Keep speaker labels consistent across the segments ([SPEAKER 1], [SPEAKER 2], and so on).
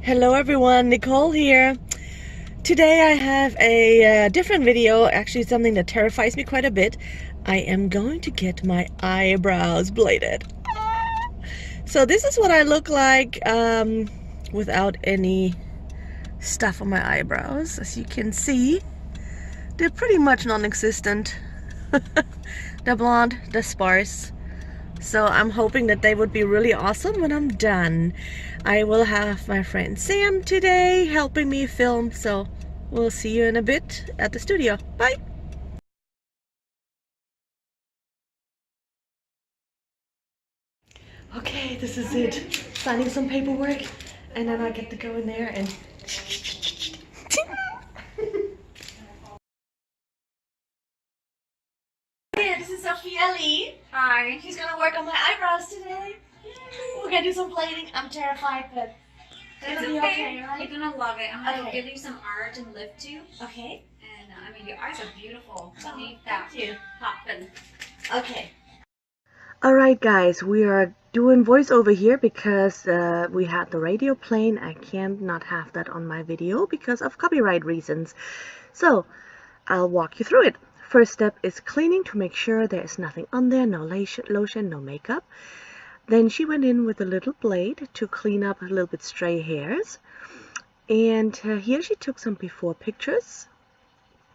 [SPEAKER 1] Hello everyone, Nicole here. Today I have a different video, actually something that terrifies me quite a bit. I am going to get my eyebrows bladed. So this is what I look like without any stuff on my eyebrows. As you can see, they're pretty much non-existent. They're blonde, they're sparse. So I'm hoping that they would be really awesome when I'm done. I will have my friend Sam today helping me film, so we'll see you in a bit at the studio. Bye! Okay, this is it. Signing some paperwork, and then I get to go in there and... Yeah, this is Sophia Lee.
[SPEAKER 2] Hi.
[SPEAKER 1] She's gonna work on my eyebrows today. We're gonna do some blading. I'm terrified, but
[SPEAKER 2] It's
[SPEAKER 1] it'll be
[SPEAKER 2] okay.
[SPEAKER 1] right?
[SPEAKER 2] You're gonna love it. I'm gonna
[SPEAKER 1] Okay.
[SPEAKER 2] give you some art and lift you.
[SPEAKER 1] Okay.
[SPEAKER 2] And I mean, your eyes are beautiful.
[SPEAKER 1] Oh,
[SPEAKER 2] Need that
[SPEAKER 1] thank you.
[SPEAKER 2] poppin'.
[SPEAKER 1] Okay. Alright guys, we are doing voiceover here because we had the radio playing. I can't not have that on my video because of copyright reasons. So, I'll walk you through it. First step is cleaning to make sure there is nothing on there, no lotion, no makeup. Then she went in with a little blade to clean up a little bit stray hairs. And here she took some before pictures,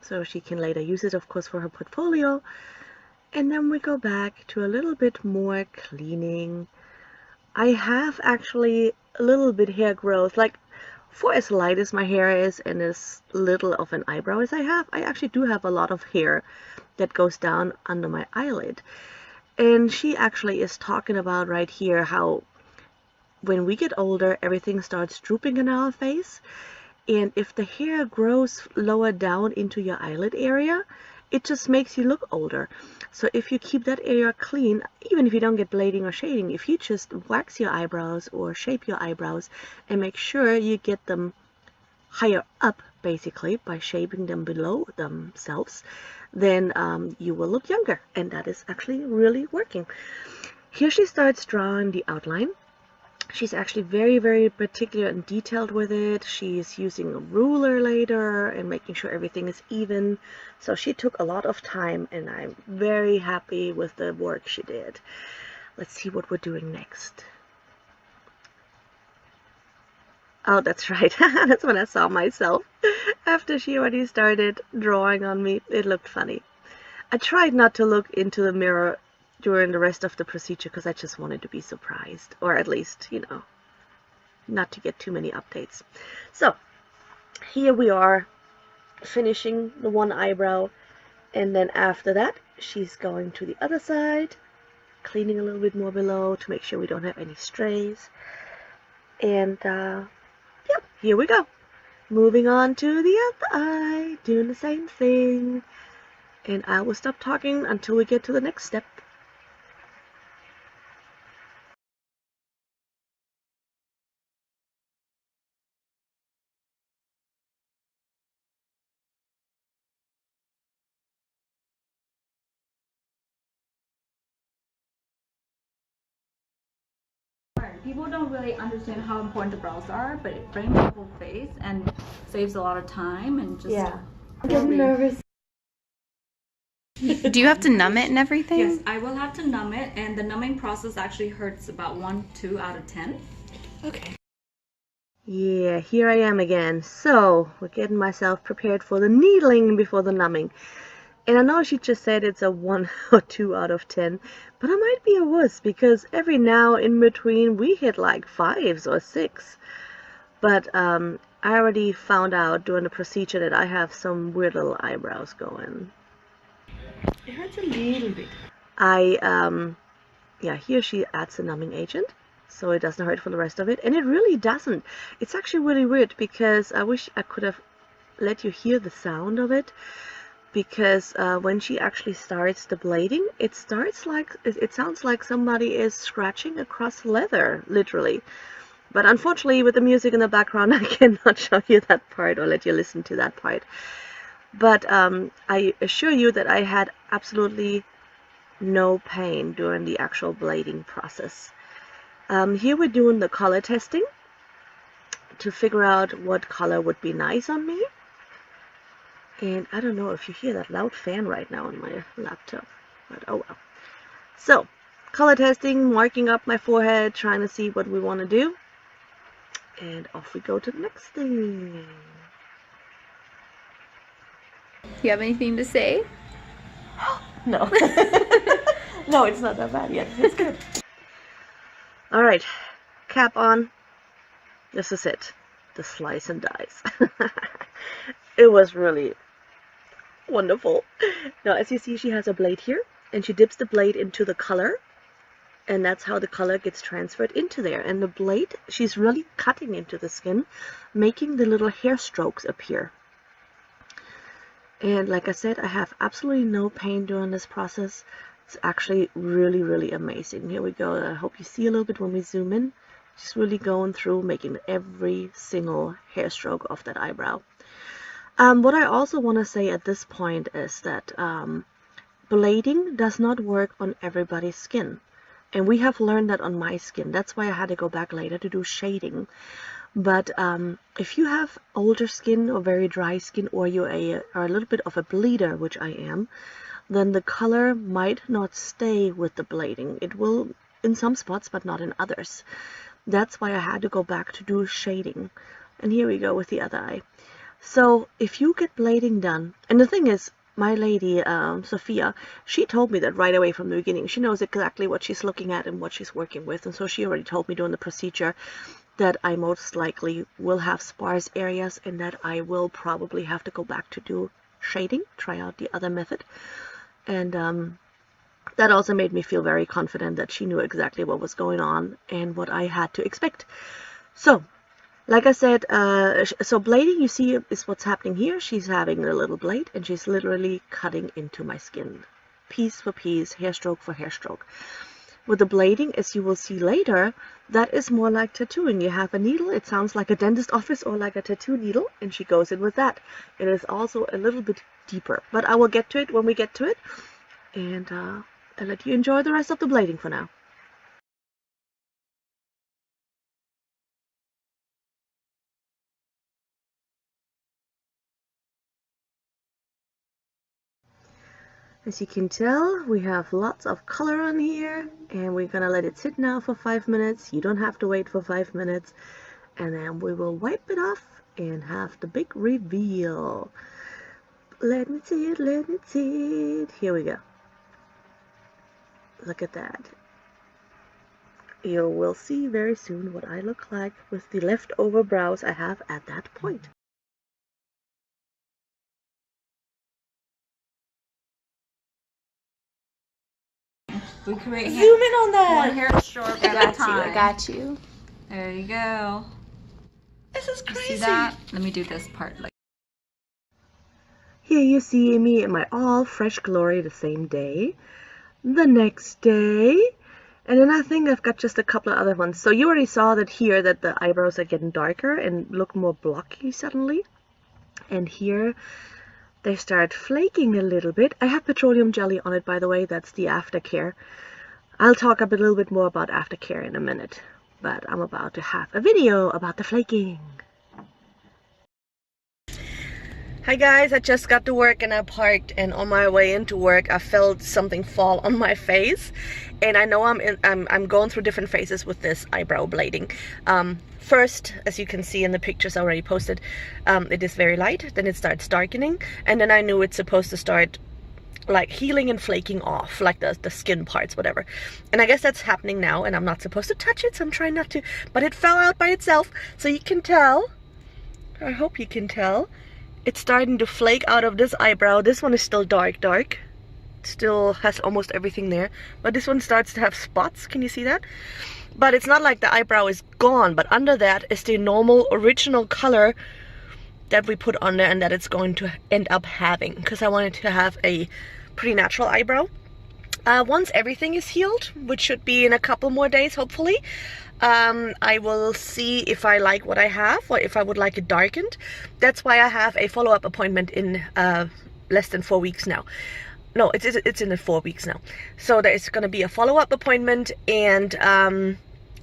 [SPEAKER 1] so she can later use it, of course, for her portfolio. And then we go back to a little bit more cleaning. I have actually a little bit hair growth, like for as light as my hair is and as little of an eyebrow as I have, I actually do have a lot of hair that goes down under my eyelid. And she actually is talking about right here how when we get older, everything starts drooping in our face. And if the hair grows lower down into your eyelid area, it just makes you look older. So if you keep that area clean, even if you don't get blading or shading, if you just wax your eyebrows or shape your eyebrows and make sure you get them higher up, basically, by shaping them below themselves, then you will look younger. And that is actually really working. Here she starts drawing the outline. She's actually very, very particular and detailed with it. She's using a ruler later and making sure everything is even. So she took a lot of time, and I'm very happy with the work she did. Let's see what we're doing next. Oh, that's right. That's when I saw myself. After she already started drawing on me, it looked funny. I tried not to look into the mirror during the rest of the procedure because I just wanted to be surprised, or at least, you know, not to get too many updates. So here we are finishing the one eyebrow, and then after that she's going to the other side, cleaning a little bit more below to make sure we don't have any strays. And yep, here we go, moving on to the other eye, doing the same thing. And I will stop talking until we get to the next step.
[SPEAKER 2] People don't really understand how important the brows are, but it brightens the whole face and saves a lot of time and just...
[SPEAKER 1] Yeah. I'm getting nervous.
[SPEAKER 3] Do you have to numb it and everything?
[SPEAKER 2] Yes, I will have to numb it, and the numbing process actually hurts about 2 out of 10.
[SPEAKER 1] Okay. Yeah, here I am again. So, we're getting myself prepared for the needling before the numbing. And I know she just said it's a 1 or 2 out of 10, but I might be a wuss because every now in between we hit like 5s or 6. But I already found out during the procedure that I have some weird little eyebrows going. It hurts a little bit. Yeah, here she adds a numbing agent, so it doesn't hurt for the rest of it. And it really doesn't. It's actually really weird because I wish I could have let you hear the sound of it. Because when she actually starts the blading, it sounds like somebody is scratching across leather, literally. But unfortunately, with the music in the background, I cannot show you that part or let you listen to that part. But I assure you that I had absolutely no pain during the actual blading process. Here we're doing the color testing to figure out what color would be nice on me. And I don't know if you hear that loud fan right now on my laptop, but oh well. So, color testing, marking up my forehead, trying to see what we want to do. And off we go to the next thing.
[SPEAKER 2] You have anything to say?
[SPEAKER 1] No. No, it's not that bad yet. It's good. Alright, cap on. This is it. The slice and dice. It was really wonderful. Now, as you see, she has a blade here, and she dips the blade into the color, and that's how the color gets transferred into there. And the blade, she's really cutting into the skin, making the little hair strokes appear. And like I said, I have absolutely no pain during this process. It's actually really, really amazing. Here we go. I hope you see a little bit when we zoom in. Just really going through, making every single hair stroke of that eyebrow. What I also want to say at this point is that blading does not work on everybody's skin. And we have learned that on my skin. That's why I had to go back later to do shading. But if you have older skin or very dry skin, or you are a little bit of a bleeder, which I am, then the color might not stay with the blading. It will in some spots, but not in others. That's why I had to go back to do shading. And here we go with the other eye. So if you get blading done, and the thing is, my lady, Sophia, she told me that right away from the beginning. She knows exactly what she's looking at and what she's working with. And so she already told me during the procedure that I most likely will have sparse areas and that I will probably have to go back to do shading, try out the other method. And that also made me feel very confident that she knew exactly what was going on and what I had to expect. So, like I said, so blading, you see, is what's happening here. She's having a little blade and she's literally cutting into my skin, piece for piece, hair stroke for hair stroke. With the blading, as you will see later, that is more like tattooing. You have a needle, it sounds like a dentist office or like a tattoo needle, and she goes in with that. It is also a little bit deeper, but I will get to it when we get to it, and I'll let you enjoy the rest of the blading for now. As you can tell, we have lots of color on here, and we're gonna let it sit now for 5 minutes. You don't have to wait for 5 minutes, and then we will wipe it off and have the big reveal. Let me see it, let me see it. Here we go. Look at that. You will see very soon what I look like with the leftover brows I have at that point.
[SPEAKER 2] We create
[SPEAKER 1] Zoom in on that.
[SPEAKER 2] one hair stroke at a time.
[SPEAKER 3] I got you.
[SPEAKER 2] There you go.
[SPEAKER 1] This is
[SPEAKER 2] You
[SPEAKER 1] crazy.
[SPEAKER 2] see that? Let me do this part. Like,
[SPEAKER 1] here you see me in my all fresh glory the same day. The next day. And then I think I've got just a couple of other ones. So you already saw that here that the eyebrows are getting darker and look more blocky suddenly. And here they start flaking a little bit. I have petroleum jelly on it, by the way. That's the Aftercare. I'll talk a little bit more about Aftercare in a minute. But I'm about to have a video about the flaking. Hi guys, I just got to work and I parked, and on my way into work I felt something fall on my face, and I know I'm going through different phases with this eyebrow blading. First, as you can see in the pictures I already posted, it is very light, then it starts darkening, and then I knew it's supposed to start like healing and flaking off, like the skin parts, whatever. And I guess that's happening now, and I'm not supposed to touch it, so I'm trying not to, but it fell out by itself, so you can tell, I hope you can tell, it's starting to flake out of this eyebrow. This one is still dark. Still has almost everything there. But this one starts to have spots. Can you see that? But it's not like the eyebrow is gone. But under that is the normal original color that we put on there and that it's going to end up having. Because I wanted to have a pretty natural eyebrow. Once everything is healed, which should be in a couple more days, hopefully, I will see if I like what I have or if I would like it darkened. That's why I have a follow-up appointment in less than 4 weeks now. No, it's in 4 weeks now. So there's going to be a follow-up appointment, and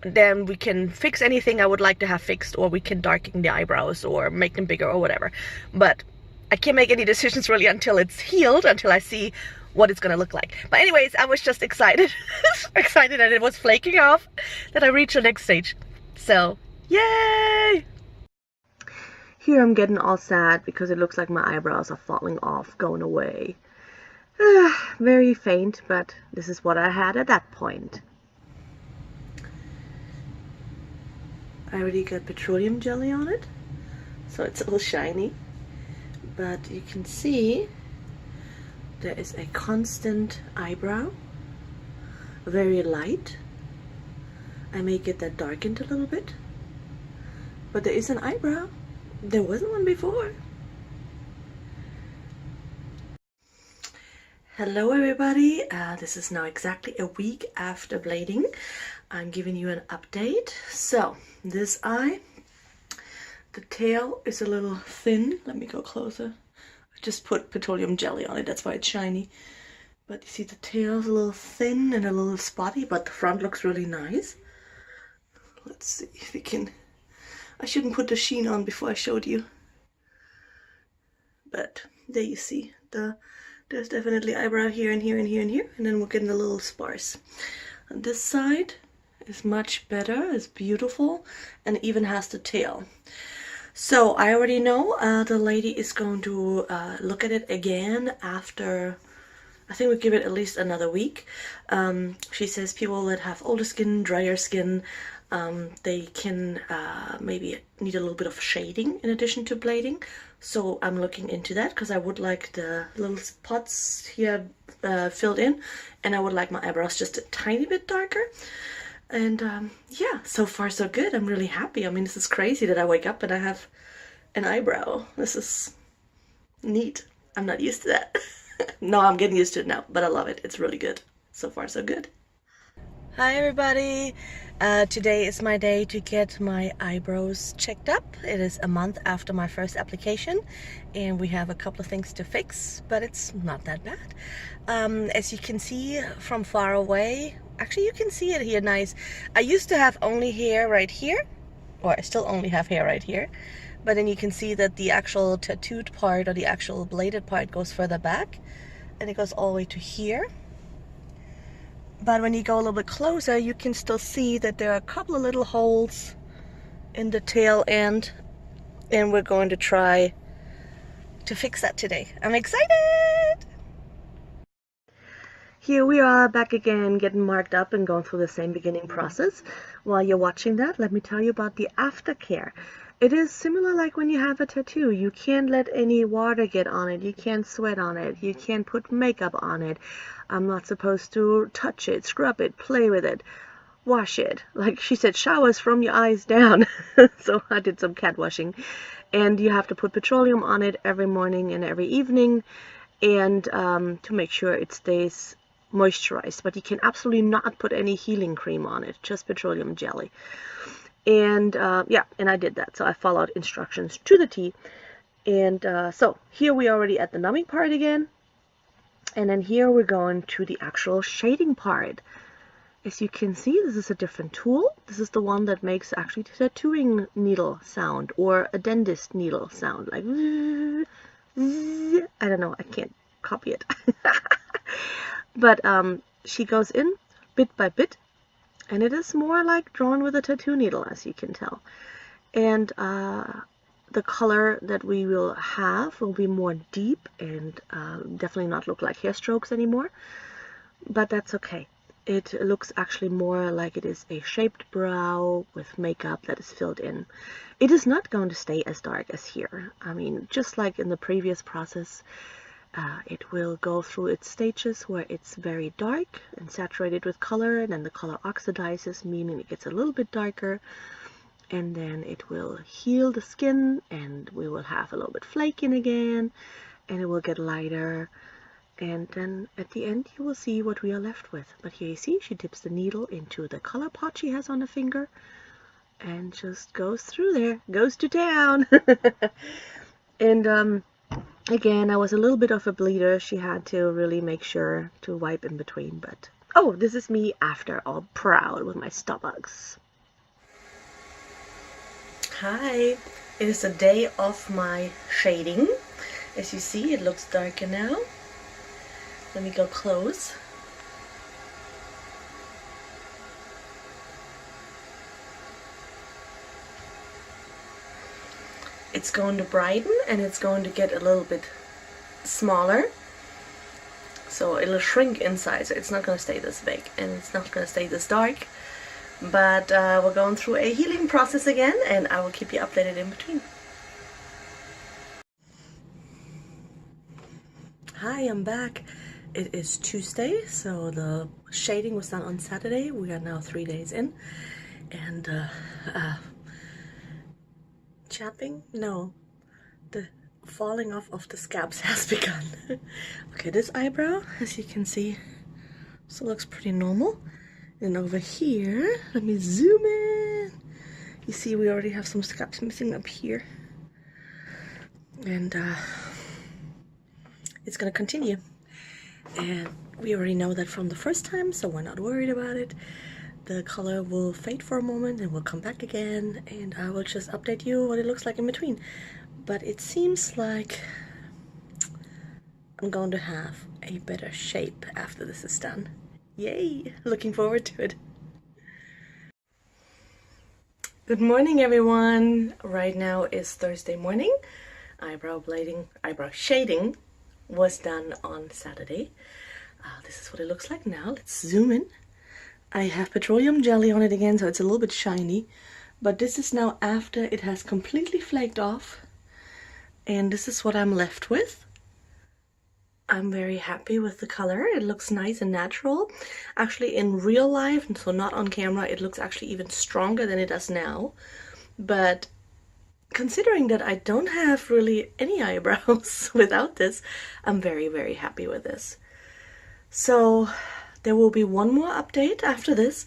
[SPEAKER 1] then we can fix anything I would like to have fixed, or we can darken the eyebrows or make them bigger or whatever. But I can't make any decisions really until it's healed, until I see what it's gonna look like. But anyways, I was just excited, excited that it was flaking off, that I reached the next stage. So, yay! Here I'm getting all sad because it looks like my eyebrows are falling off, going away. Very faint, but this is what I had at that point. I already got petroleum jelly on it, so it's all shiny. But you can see there is a constant eyebrow, very light. I may get that darkened a little bit, but there is an eyebrow. There wasn't one before. Hello everybody, this is now exactly a week after blading. I'm giving you an update. So this eye, the tail is a little thin. Let me go closer. I just put petroleum jelly on it, that's why it's shiny. But you see the tail's a little thin and a little spotty, but the front looks really nice. Let's see if we can... I shouldn't put the sheen on before I showed you. But there you see, there's definitely eyebrow here and here and here and here, and then we're getting a little sparse. On this side is much better, is beautiful, and even has the tail. So I already know the lady is going to look at it again after, I think we'll give it at least another week. She says people that have older skin, drier skin, they can maybe need a little bit of shading in addition to blading. So I'm looking into that because I would like the little spots here filled in, and I would like my eyebrows just a tiny bit darker. And yeah, so far so good. I'm really happy. I mean, this is crazy that I wake up and I have an eyebrow. This is neat. I'm not used to that. No, I'm getting used to it now, but I love it. It's really good. So far so good. Hi everybody. Today is my day to get my eyebrows checked up. It is a month after my first application and we have a couple of things to fix, but it's not that bad. As you can see from far away, actually you can see it here nice. I used to have only hair right here, or I still only have hair right here, but then you can see that the actual tattooed part or the actual bladed part goes further back and it goes all the way to here. But when you go a little bit closer, you can still see that there are a couple of little holes in the tail end, and we're going to try to fix that today. I'm excited! Here we are back again, getting marked up and going through the same beginning process. While you're watching that, let me tell you about the aftercare. It is similar like when you have a tattoo. You can't let any water get on it. You can't sweat on it. You can't put makeup on it. I'm not supposed to touch it, scrub it, play with it, wash it. Like she said, showers from your eyes down. So I did some cat washing. And you have to put petroleum on it every morning and every evening, and to make sure it stays moisturized. But you can absolutely not put any healing cream on it, just petroleum jelly. And yeah, and I did that. So I followed instructions to the T. And so here we are already at the numbing part again. And then here we're going to the actual shading part. As you can see, this is a different tool. This is the one that makes actually the tattooing needle sound, or a dentist needle sound, like zzz. I don't know, I can't copy it. But she goes in bit by bit, and it is more like drawn with a tattoo needle, as you can tell. And the color that we will have will be more deep and definitely not look like hair strokes anymore, but that's okay. It looks actually more like it is a shaped brow with makeup that is filled in. It is not going to stay as dark as here. I mean, just like in the previous process, it will go through its stages where it's very dark and saturated with color, and then the color oxidizes, meaning it gets a little bit darker, and then it will heal the skin and we will have a little bit flaking again, and it will get lighter, and then at the end you will see what we are left with. But here you see she dips the needle into the color pot she has on the finger and just goes through there, goes to town. And again, I was a little bit of a bleeder. She had to really make sure to wipe in between. But oh, this is me after, all proud with my Starbucks. Hi, it is the day of my shading. As you see, it looks darker now. Let me go close. It's going to brighten and it's going to get a little bit smaller. So it'll shrink inside, so it's not going to stay this big and it's not going to stay this dark. But we're going through a healing process again, and I will keep you updated in between. Hi, I'm back. It is Tuesday, so the shading was done on Saturday. We are now 3 days in, and chapping? No, the falling off of the scabs has begun. Okay, this eyebrow, as you can see, still looks pretty normal. And over here, let me zoom in. You see we already have some scabs missing up here. And it's gonna continue. And we already know that from the first time, so we're not worried about it. The color will fade for a moment and will come back again, and I will just update you what it looks like in between. But it seems like I'm going to have a better shape after this is done. Yay! Looking forward to it. Good morning, everyone. Right now is Thursday morning. Eyebrow shading was done on Saturday. This is what it looks like now. Let's zoom in. I have petroleum jelly on it again, so it's a little bit shiny. But this is now after it has completely flaked off. And this is what I'm left with. I'm very happy with the color. It looks nice and natural. Actually, in real life, so not on camera, it looks actually even stronger than it does now. But considering that I don't have really any eyebrows without this, I'm very, very happy with this. So there will be one more update after this,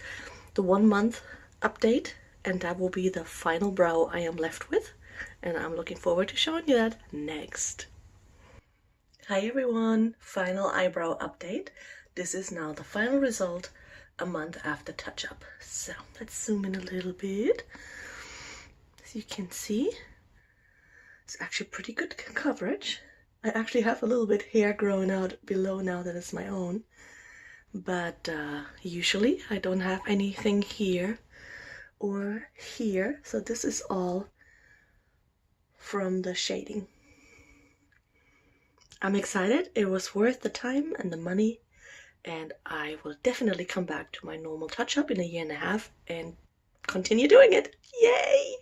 [SPEAKER 1] the 1 month update, and that will be the final brow I am left with. And I'm looking forward to showing you that next. Hi everyone, final eyebrow update. This is now the final result a month after touch-up. So let's zoom in a little bit. As you can see, it's actually pretty good coverage. I actually have a little bit hair growing out below now that it's my own. But usually I don't have anything here or here. So this is all from the shading. I'm excited. It was worth the time and the money, and I will definitely come back to my normal touch-up in a 1.5 years and continue doing it. Yay!